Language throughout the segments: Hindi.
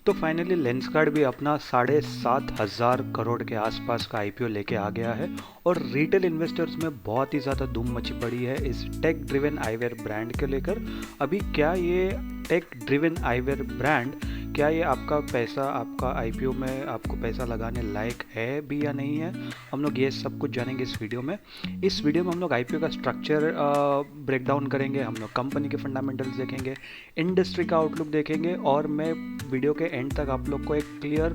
तो फाइनली लेंसकार्ट भी अपना 7,500 करोड़ के आसपास का आईपीओ लेके आ गया है और रिटेल इन्वेस्टर्स में बहुत ही ज़्यादा धूम मची पड़ी है इस टेक ड्रिवन आईवेयर ब्रांड को लेकर। अभी क्या ये टेक ड्रिवन आईवेयर ब्रांड, क्या ये आपका पैसा, आपका आईपीओ में आपको पैसा लगाने लायक है भी या नहीं है, हम लोग ये सब कुछ जानेंगे इस वीडियो में। इस वीडियो में हम लोग आईपीओ का स्ट्रक्चर ब्रेक डाउन करेंगे, हम लोग कंपनी के फंडामेंटल्स देखेंगे, इंडस्ट्री का आउटलुक देखेंगे और मैं वीडियो के एंड तक आप लोग को एक क्लियर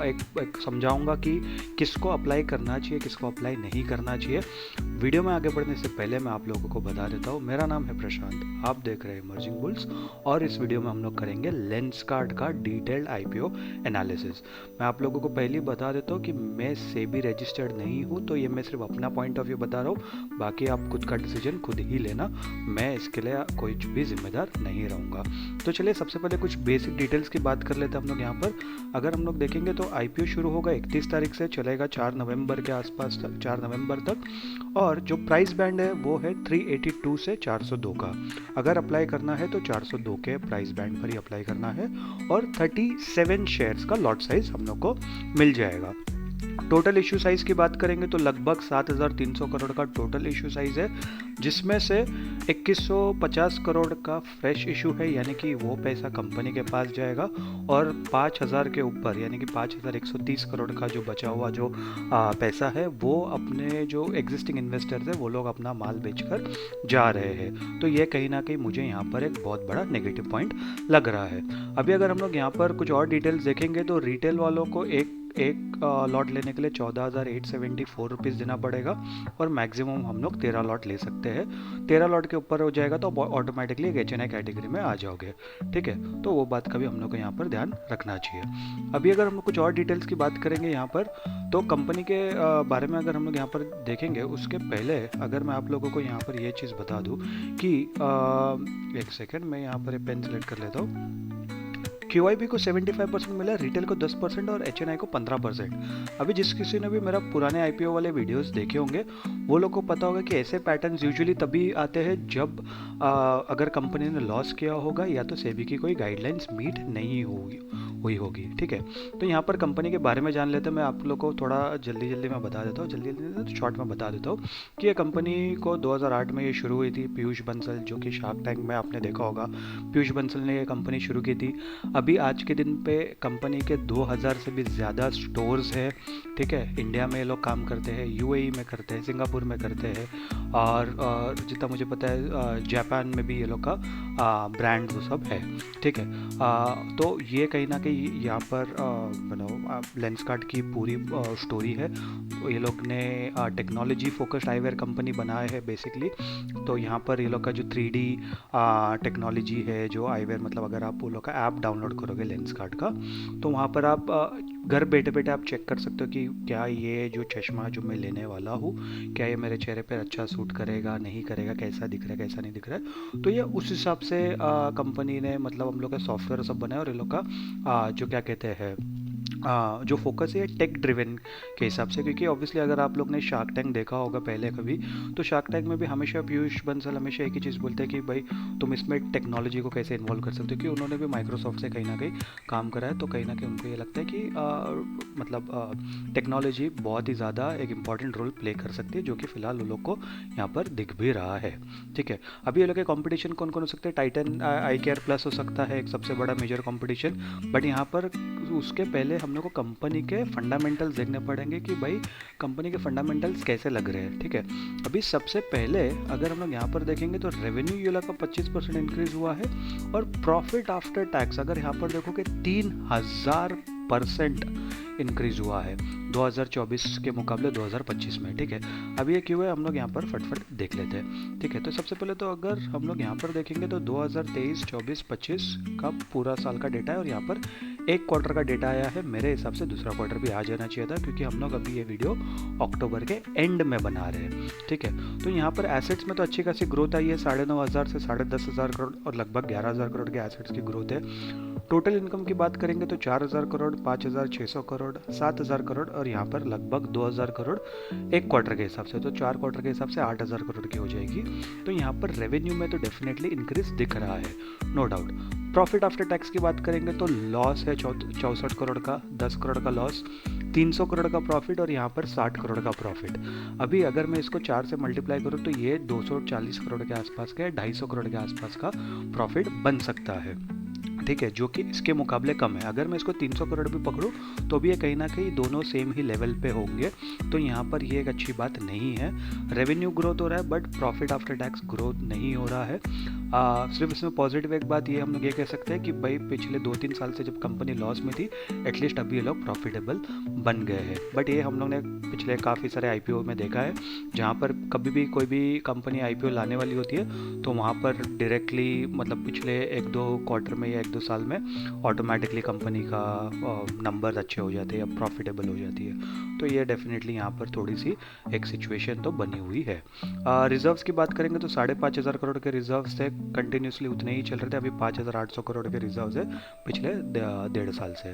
एक समझाऊंगा कि किसको अप्लाई करना चाहिए, किसको अप्लाई नहीं करना चाहिए। वीडियो में आगे बढ़ने से पहले मैं आप लोगों को बता देता हूँ, मेरा नाम है प्रशांत, आप देख रहे हैं इमर्जिंग बुल्स और इस वीडियो में हम लोग करेंगे लेंसकार्ट का डिटेल्ड आईपीओ एनालिसिस। मैं आप लोगों को पहले ही बता देता हूँ कि मैं सेबी रजिस्टर्ड नहीं हूँ, तो ये मैं सिर्फ अपना पॉइंट ऑफ व्यू बता रहा हूँ, बाकी आप खुद का डिसीजन खुद ही लेना, मैं इसके लिए कोई भी जिम्मेदार नहीं रहूँगा। तो चलिए सबसे पहले कुछ बेसिक डिटेल्स की बात कर लेते हैं हम लोग यहाँ पर। अगर हम लोग देखेंगे तो आईपीओ शुरू होगा 31 तारीख से, चलेगा 4 नवंबर के आसपास तक, 4 नवंबर तक, और जो प्राइस बैंड है वो है 382 से 402 का। अगर अप्लाई करना है तो 402 के प्राइस बैंड पर ही अप्लाई करना है और 37 शेयर्स का लॉट साइज हम लोग को मिल जाएगा। टोटल इशू साइज की बात करेंगे तो लगभग 7,300 करोड़ का टोटल इशू साइज है, जिसमें से 2150 करोड़ का फ्रेश इशू है, यानी कि वो पैसा कंपनी के पास जाएगा, और 5,000 के ऊपर यानी कि 5,130 करोड़ का जो बचा हुआ जो पैसा है वो अपने जो एग्जिस्टिंग इन्वेस्टर्स है वो लोग अपना माल बेचकर जा रहे हैं। तो ये कहीं ना कहीं मुझे यहाँ पर एक बहुत बड़ा नेगेटिव पॉइंट लग रहा है। अभी अगर हम लोग यहाँ पर कुछ और डिटेल्स देखेंगे तो रिटेल वालों को एक लॉट लेने के लिए 14,874 रुपीज़ देना पड़ेगा और मैक्सिमम हम लोग 13 लॉट ले सकते हैं। 13 लॉट के ऊपर हो जाएगा तो ऑटोमेटिकली एक एचएनआई कैटेगरी में आ जाओगे, ठीक है। तो वो बात का भी हम लोग को यहाँ पर ध्यान रखना चाहिए। अभी अगर हम लोग कुछ और डिटेल्स की बात करेंगे यहाँ पर, तो कंपनी के बारे में अगर हम लोग यहाँ पर देखेंगे, उसके पहले अगर मैं आप लोगों को यहाँ पर ये चीज़ बता दूँ कि एक सेकेंड, मैं यहाँ पर पेन सेलेक्ट कर लेता हूँ। QIB को 75% मिला, रिटेल को 10% और HNI को 15%। अभी जिस किसी ने भी मेरा पुराने आईपीओ वाले वीडियोस देखे होंगे वो लोग को पता होगा कि ऐसे पैटर्न्स यूजुअली तभी आते हैं जब अगर कंपनी ने लॉस किया होगा या तो सेबी की कोई गाइडलाइंस मीट नहीं हुई होगी, ठीक है। तो यहाँ पर कंपनी के बारे में जान लेते हैं। मैं आप लोग को थोड़ा जल्दी मैं बता देता हूँ, जल्दी शॉर्ट में बता देता हूँ कि ये कंपनी को 2008 में ये शुरू हुई थी। पीयूष बंसल, जो कि शार्क टैंक में आपने देखा होगा, पीयूष बंसल ने ये कंपनी शुरू की थी। अभी आज के दिन पे कंपनी के 2000 से भी ज़्यादा स्टोर्स है, ठीक है। इंडिया में ये लोग काम करते हैं, यूएई में करते हैं, सिंगापुर में करते हैं, और जितना मुझे पता है जापान में भी ये लोग का ब्रांड वो सब है, ठीक है। तो ये कहीं ना कहीं यहाँ पर लेंसकार्ट की पूरी स्टोरी है। ये लोग ने टेक्नोलॉजी फोकस्ड आईवेयर कंपनी बनाया है बेसिकली। तो यहाँ पर ये लोग का जो 3D टेक्नोलॉजी है, जो आईवेयर मतलब अगर आप वो लोग का ऐप डाउनलोड करोगे लेंसकार्ट का, तो वहाँ पर आप घर बैठे बैठे आप चेक कर सकते हो कि क्या ये जो चश्मा जो मैं लेने वाला हूँ, क्या ये मेरे चेहरे पर अच्छा सूट करेगा, नहीं करेगा, कैसा दिख रहा है, कैसा नहीं दिख रहा है। तो ये उस हिसाब से कंपनी ने मतलब हम लोग का सॉफ्टवेयर सब बनाया और ये लोग का जो क्या कहते हैं जो फोकस है टेक ड्रिवन के हिसाब से। क्योंकि ऑब्वियसली अगर आप लोग ने शार्क टैंक देखा होगा पहले कभी, तो शार्क टैंक में भी हमेशा पीयूष बंसल हमेशा एक ही चीज़ बोलते हैं कि भाई तुम इसमें टेक्नोलॉजी को कैसे इन्वॉल्व कर सकते हो, क्योंकि उन्होंने भी माइक्रोसॉफ्ट से कहीं ना कहीं काम करा है। तो कहीं ना कहीं उनको ये लगता है कि मतलब टेक्नोलॉजी बहुत ही ज़्यादा एक इंपॉर्टेंट रोल प्ले कर सकती है, जो कि फिलहाल उन लोग को यहाँ पर दिख भी रहा है, ठीक है। अभी ये लोग के कॉम्पिटिशन कौन कौन हो सकते हैं, टाइटन आई केयर प्लस हो सकता है एक सबसे बड़ा मेजर कॉम्पिटिशन, बट यहाँ पर उसके पहले हम लोग को कंपनी के फंडामेंटल्स देखने पड़ेंगे कि भाई कंपनी के फंडामेंटल्स कैसे लग रहे हैं, ठीक है। अभी सबसे पहले अगर हम लोग यहाँ पर देखेंगे तो रेवेन्यू ये लोग का 25% इंक्रीज हुआ है, और प्रॉफिट आफ्टर टैक्स अगर यहाँ पर देखोगे 3000% इंक्रीज हुआ है 2024 के मुकाबले 2025 में, ठीक है। अब ये क्यों है हम लोग यहाँ पर फटफट देख लेते हैं, ठीक है। तो सबसे पहले तो अगर हम लोग यहाँ पर देखेंगे तो 2023, 24, 25 का पूरा साल का डेटा है, और यहाँ पर एक क्वार्टर का डेटा आया है। मेरे हिसाब से दूसरा क्वार्टर भी आ जाना चाहिए था, क्योंकि हम लोग अभी ये वीडियो अक्टूबर के एंड में बना रहे हैं, ठीक है। तो यहाँ पर एसेट्स में तो अच्छी खासी ग्रोथ आई है, 9,500 से 10,500 करोड़ और लगभग 11,000 करोड़ के एसेट्स की ग्रोथ है। टोटल इनकम की बात करेंगे तो 4,000 करोड़, 5,600 करोड़, 7,000 करोड़ और यहाँ पर लगभग 2,000 करोड़ एक क्वार्टर के हिसाब से, तो 4 क्वार्टर के हिसाब से 8,000 करोड़ की हो जाएगी। तो यहाँ पर रेवेन्यू में तो डेफिनेटली इंक्रीज दिख रहा है, no doubt. Profit after tax की बात करेंगे तो लॉस है 64 करोड़ का, 10 करोड़ का लॉस, 300 करोड़ का प्रॉफिट और यहाँ पर 60 करोड़ का प्रॉफिट। अभी अगर मैं इसको 4 से मल्टीप्लाई करूँ तो ये 240 करोड़ के आसपास का, 250 करोड़ के आसपास का प्रॉफिट बन सकता है, ठीक है, जो कि इसके मुकाबले कम है। अगर मैं इसको 300 करोड़ भी पकड़ूं तो भी ये कहीं ना कहीं दोनों सेम ही लेवल पे होंगे, तो यहाँ पर ये एक अच्छी बात नहीं है। रेवेन्यू ग्रोथ हो रहा है but profit after tax growth नहीं हो रहा है। सिर्फ इसमें पॉजिटिव एक बात ये हम लोग ये कह सकते हैं कि भाई पिछले 2-3 साल से जब कंपनी लॉस में थी, एटलीस्ट अभी ये लोग प्रॉफिटेबल बन गए हैं। बट ये हम लोग ने पिछले काफ़ी सारे आईपीओ में देखा है, जहाँ पर कभी भी कोई भी कंपनी आईपीओ लाने वाली होती है तो वहाँ पर डायरेक्टली मतलब पिछले 1-2 क्वार्टर में या 1-2 साल में ऑटोमेटिकली कंपनी का नंबर अच्छे हो जाते हैं या प्रॉफिटेबल हो जाती है। तो ये डेफिनेटली यहाँ पर थोड़ी सी एक सिचुएशन तो बनी हुई है। रिजर्व्स की बात करेंगे तो 5,500 करोड़ के रिजर्व्स थे, कंटिन्यूसली उतने ही चल रहे थे। अभी 5,800 करोड़ के रिजर्व्स है पिछले 1.5 साल से।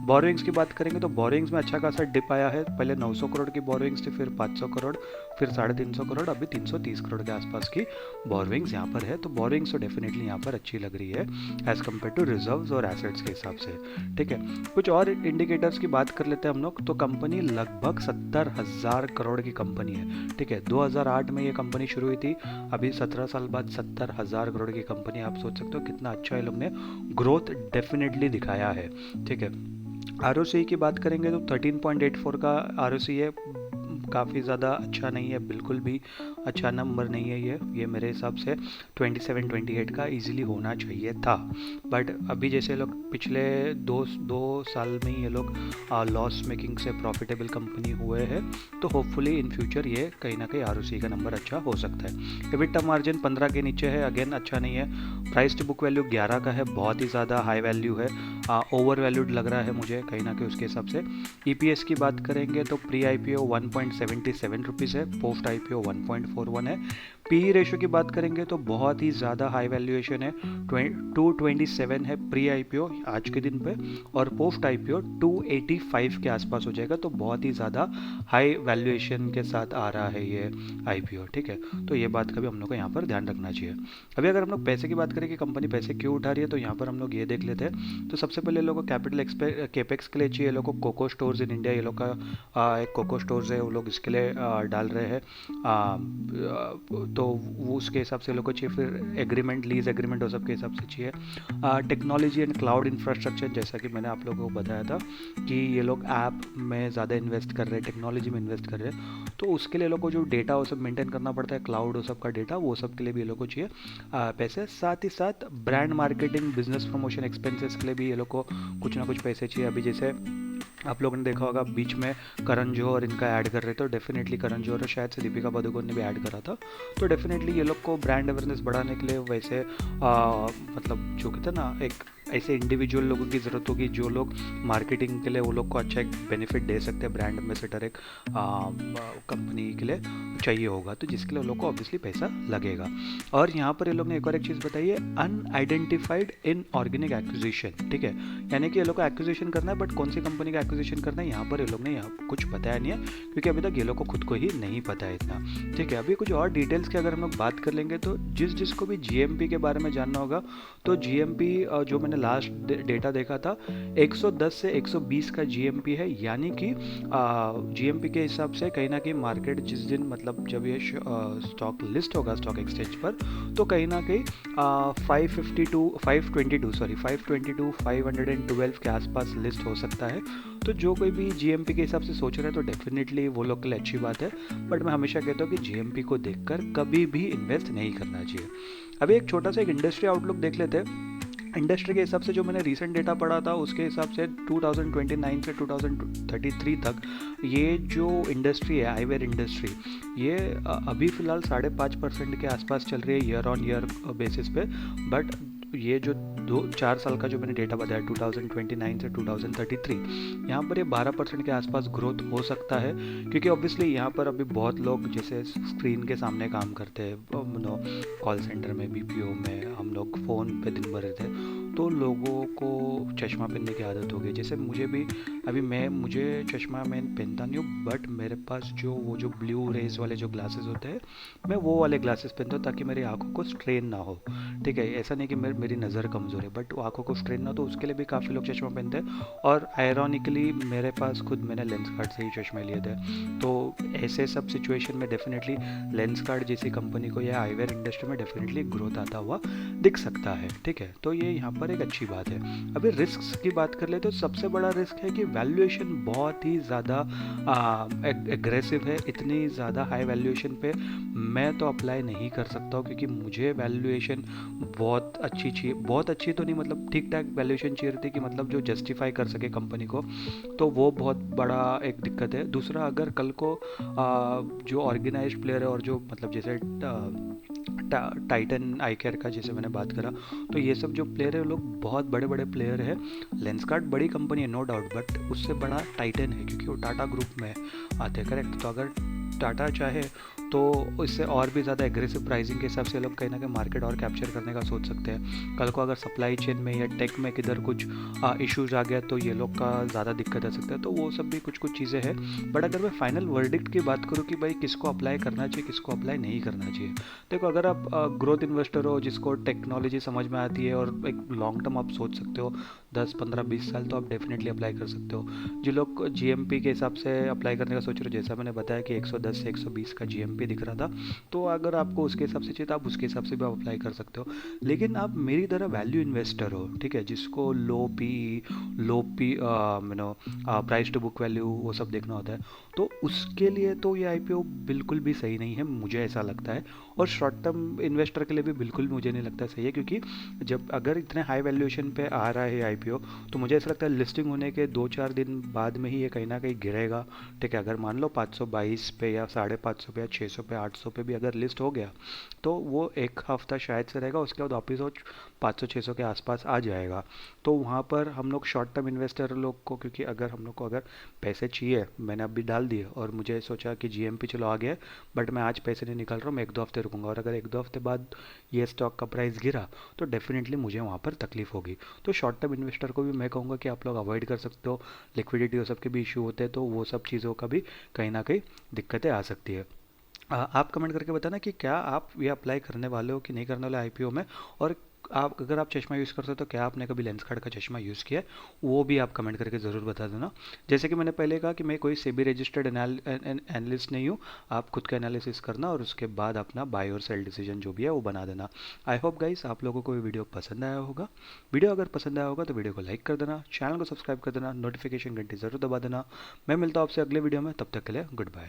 बोरोइंग्स की बात करेंगे तो बोरोइंग्स में अच्छा खासा डिप आया है। पहले 900 करोड़ की बोरोइंग्स थी, फिर 500 करोड़, फिर 350 करोड़, अभी 330 करोड़ के आसपास की बोरोइंग्स यहाँ पर है। तो बोरोइंग्स तो डेफिनेटली यहाँ पर अच्छी लग रही है एज कम्पेयर टू रिजर्व्स और एसेट्स के हिसाब से, ठीक है। कुछ और इंडिकेटर्स की बात कर लेते हैं हम लोग। तो कंपनी लगभग 70,000 करोड़ की कंपनी है, ठीक है। 2008 में ये कंपनी शुरू हुई थी, अभी 17 साल बाद 70,000 करोड़ की कंपनी। आप सोच सकते हो कितना अच्छा ये लोग ने ग्रोथ डेफिनेटली दिखाया है, ठीक है। आरओसी की बात करेंगे तो 13.84 का आरओसी है, काफ़ी ज़्यादा अच्छा नहीं है, बिल्कुल भी अच्छा नंबर नहीं है ये मेरे हिसाब से 27-28 का इजीली होना चाहिए था। बट अभी जैसे लोग पिछले दो साल में ही ये लोग लॉस मेकिंग से प्रॉफिटेबल कंपनी हुए हैं, तो होपफुली इन फ्यूचर ये कहीं ना कहीं आरओसी का नंबर अच्छा हो सकता है। एबिटा मार्जिन 15 के नीचे है, अगेन अच्छा नहीं है। प्राइस टू बुक वैल्यू 11 का है, बहुत ही ज़्यादा हाई वैल्यू है, ओवर वैल्यूड लग रहा है मुझे कहीं ना कहीं उसके हिसाब से। ईपीएस की बात करेंगे तो प्री आईपीओ 1.77 रुपीज़ है, पोस्ट आईपीओ 1.41 है। पी रेशो की बात करेंगे तो बहुत ही ज़्यादा हाई वैल्यूएशन है, 227 है प्री आईपीओ आज के दिन पे, और पोस्ट आईपीओ 285 के आसपास हो जाएगा। तो बहुत ही ज़्यादा हाई वैल्यूएशन के साथ आ रहा है ये आईपीओ, ठीक है। तो ये बात का भी हम लोग को यहाँ पर ध्यान रखना चाहिए। अभी अगर हम लोग पैसे की बात करें कि कंपनी पैसे क्यों उठा रही है, तो यहाँ पर हम लोग ये देख लेते हैं। तो सबसे पहले लोगों को कैपिटल केपेक्स के लिए चाहिए, लोगों को कोको स्टोर्स इन इंडिया, ये लोग का एक कोको स्टोर्स है, वो लोग इसके लिए डाल रहे हैं, तो वो उसके हिसाब से लोग को चाहिए। फिर एग्रीमेंट, लीज एग्रीमेंट वो सब के हिसाब से चाहिए। टेक्नोलॉजी एंड क्लाउड इंफ्रास्ट्रक्चर, जैसा कि मैंने आप लोगों को बताया था कि ये लोग ऐप में ज़्यादा इन्वेस्ट कर रहे हैं, टेक्नोलॉजी में इन्वेस्ट कर रहे हैं, तो उसके लिए लोग को जो डेटा वो सब मेंटेन करना पड़ता है, क्लाउड वो सब का डेटा, वो सब के लिए भी ये लोग को चाहिए पैसे। साथ ही साथ brand marketing, business promotion expenses के लिए भी ये लोग को कुछ ना कुछ पैसे चाहिए। अभी जैसे आप लोगों ने देखा होगा बीच में करण जौहर इनका ऐड कर रहे थे, तो डेफिनेटली करण जौहर और शायद से दीपिका पादुकोण ने भी ऐड करा था, तो डेफिनेटली ये लोग को ब्रांड अवेयरनेस बढ़ाने के लिए वैसे मतलब जो कहते हैं ना, एक ऐसे इंडिविजुअल लोगों की ज़रूरत होगी जो लोग मार्केटिंग के लिए वो लोग को अच्छा एक बेनिफिट दे सकते हैं, ब्रांड एम्बेसडर एक कंपनी के लिए चाहिए होगा, तो जिसके लिए लोग को ऑब्वियसली पैसा लगेगा। और यहाँ पर ये लोग ने एक और एक चीज़ बताई है, अनआइडेंटिफाइड इन ऑर्गेनिक एक्विजिशन, ठीक है। यानी कि ये लोग को एक्विजिशन करना है, बट कौन सी कंपनी का एक्विजिशन करना है यहाँ पर ये लोग ने यहाँ कुछ बताया नहीं है, क्योंकि अभी तक ये लोग को खुद को ही नहीं पता है इतना, ठीक है। अभी कुछ और डिटेल्स की अगर हम लोग बात कर लेंगे तो जिसको भी जीएमपी के बारे में जानना होगा, तो जीएमपी जो मैंने लास्ट डेटा देखा था 110 से 120 का जीएमपी है, यानी कि जीएमपी के हिसाब से कहीं ना कहीं मार्केट जिस दिन मतलब जब ये स्टॉक लिस्ट होगा स्टॉक एक्सचेंज पर, तो कहीं ना कहीं 522 512 के आसपास लिस्ट हो सकता है। तो जो कोई भी जीएमपी के हिसाब से सोच रहा है तो डेफिनेटली वो लोग के लिए अच्छी बात है, बट मैं हमेशा कहता हूँ कि जीएमपी को देखकर कभी भी इन्वेस्ट नहीं करना चाहिए। अभी एक छोटा सा एक इंडस्ट्री आउटलुक देख लेते हैं। इंडस्ट्री के हिसाब से जो मैंने रीसेंट डेटा पढ़ा था उसके हिसाब से 2029 से 2033 तक ये जो इंडस्ट्री है, आईवेयर इंडस्ट्री, ये अभी फ़िलहाल 5.5% के आसपास चल रही है ईयर ऑन ईयर बेसिस पे, बट ये जो 2-4 साल का जो मैंने डेटा बताया 2029 से 2033, यहाँ पर ये 12% के आसपास ग्रोथ हो सकता है, क्योंकि ऑब्वियसली यहाँ पर अभी बहुत लोग जैसे स्क्रीन के सामने काम करते हैं, कॉल सेंटर में, बीपीओ में, हम लोग फ़ोन पे दिन भर रहते हैं, तो लोगों को चश्मा पहनने की आदत हो गई। जैसे मुझे भी, अभी मुझे चश्मा मैं पहनता नहीं हूँ, बट मेरे पास जो वो जो ब्लू रेज वाले जो ग्लासेस होते हैं, मैं वो वाले ग्लासेस पहनता हूँ ताकि मेरी आंखों को स्ट्रेन ना हो। ठीक है, ऐसा नहीं कि मेरी नज़र कमज़ोर है, बट आंखों को स्ट्रेन ना हो, तो उसके लिए भी काफ़ी लोग चश्मा पहनते हैं। और आयरॉनिकली मेरे पास खुद मैंने लेंस कार्ड से ही चश्मे लिए थे। तो ऐसे सब सिचुएशन में डेफिनेटली लेंस कार्ड जैसी कंपनी को या आईवेयर इंडस्ट्री में डेफिनेटली ग्रोथ आता हुआ दिख सकता है। ठीक है, तो ये यहाँ पर एक अच्छी बात है। अभी रिस्क की बात कर ले तो सबसे बड़ा रिस्क है कि वैल्यूएशन बहुत ही ज़्यादा एग्रेसिव है। इतनी ज़्यादा हाई वैल्यूएशन पे मैं तो अप्लाई नहीं कर सकता हूँ, क्योंकि मुझे वैल्यूएशन बहुत अच्छी चाहिए। बहुत अच्छी तो नहीं, मतलब ठीक ठाक वैल्यूएशन चाहिए रहती कि मतलब जो जस्टिफाई कर सके कंपनी को। तो वो बहुत बड़ा एक दिक्कत है। दूसरा, अगर कल को जो ऑर्गेनाइज्ड प्लेयर है और जो मतलब जैसे टाइटन आई केयर का जैसे मैंने बात करा, तो ये सब जो प्लेयर है लोग बहुत बड़े बड़े प्लेयर है। लेंसकार्ट बड़ी कंपनी है नो डाउट, बट उससे बड़ा टाइटन है, क्योंकि वो टाटा ग्रुप में आते हैं। करेक्ट, तो अगर टाटा चाहे तो इससे और भी ज़्यादा एग्रेसिव प्राइसिंग के हिसाब से लोग कहीं ना कहीं मार्केट और कैप्चर करने का सोच सकते हैं। कल को अगर सप्लाई चेन में या टेक में किधर कुछ इश्यूज आ गया तो ये लोग का ज़्यादा दिक्कत आ सकता है। तो वो सब भी कुछ कुछ चीज़ें हैं। बट अगर मैं फाइनल वर्डिक्ट की बात करूँ कि भाई किसको अप्लाई करना चाहिए, किसको अप्लाई नहीं करना चाहिए, देखो अगर आप ग्रोथ इन्वेस्टर हो जिसको टेक्नोलॉजी समझ में आती है और एक लॉन्ग टर्म आप सोच सकते हो 10 15 20 साल, तो आप डेफिनेटली अप्लाई कर सकते हो। जो लोग जीएमपी के हिसाब से अप्लाई करने का सोच रहे हो, जैसा मैंने बताया कि 110 से 120 का जीएमपी दिख रहा था, तो अगर आपको उसके हिसाब से चाहिए तो आप उसके हिसाब से भी आप अप्लाई कर सकते हो। लेकिन आप मेरी तरह वैल्यू इन्वेस्टर हो, ठीक है, जिसको low P price to book value वो सब देखना होता है, तो उसके लिए तो ये आईपीओ बिल्कुल भी सही नहीं है, मुझे ऐसा लगता है। और शॉर्ट टर्म इन्वेस्टर के लिए भी बिल्कुल मुझे नहीं लगता सही है, क्योंकि जब अगर इतने हाई वैल्यूएशन पे आ रहा है आईपीओ, तो मुझे ऐसा लगता है लिस्टिंग होने के 2 4 दिन बाद में ही ये कहीं ना कहीं गिरेगा। ठीक है, अगर मान लो 522 पे या 550 पे या 600 पे 800 पे भी अगर लिस्ट हो गया, तो वो एक हफ्ता शायद से रहेगा, उसके बाद वापस वो 500 600 के आसपास आ जाएगा। तो वहाँ पर हम लोग शॉर्ट टर्म इन्वेस्टर लोग को, क्योंकि अगर हम लोग को अगर पैसे चाहिए, मैंने अभी डाल दिए और मुझे सोचा कि जीएमपी चलो आ गया, बट मैं आज पैसे नहीं निकाल रहा हूँ, मैं 1 2 हफ्ते रुकूंगा, और अगर 1 2 हफ्ते बाद ये स्टॉक का प्राइस गिरा तो डेफिनेटली मुझे वहाँ पर तकलीफ होगी। तो शॉर्ट टर्म इन्वेस्टर को भी मैं कहूँगा कि आप लोग अवॉइड कर सकते हो। लिक्विडिटी वो सब के भी इशू होते हैं, तो वो सब चीज़ों का भी कहीं ना कहीं दिक्कतें आ सकती है। आप कमेंट करके बताना कि क्या आप ये अप्लाई करने वाले हो कि नहीं करने वाले आईपीओ में। और आप अगर आप चश्मा यूज़ करते हो तो क्या आपने कभी लेंसकार्ट का चश्मा यूज़ किया है, वो भी आप कमेंट करके ज़रूर बता देना। जैसे कि मैंने पहले कहा कि मैं कोई सेबी रजिस्टर्ड एनालिस्ट नहीं हूँ। आप खुद का एनालिसिस करना और उसके बाद अपना बाय और सेल डिसीजन जो भी है वो बना देना। आई होप गाइस आप लोगों को ये वीडियो पसंद आया होगा। वीडियो अगर पसंद आया होगा तो वीडियो को लाइक कर देना, चैनल को सब्सक्राइब कर देना, नोटिफिकेशन घंटी ज़रूर दबा देना। मैं मिलता हूँ आपसे अगले वीडियो में, तब तक के लिए गुड बाय।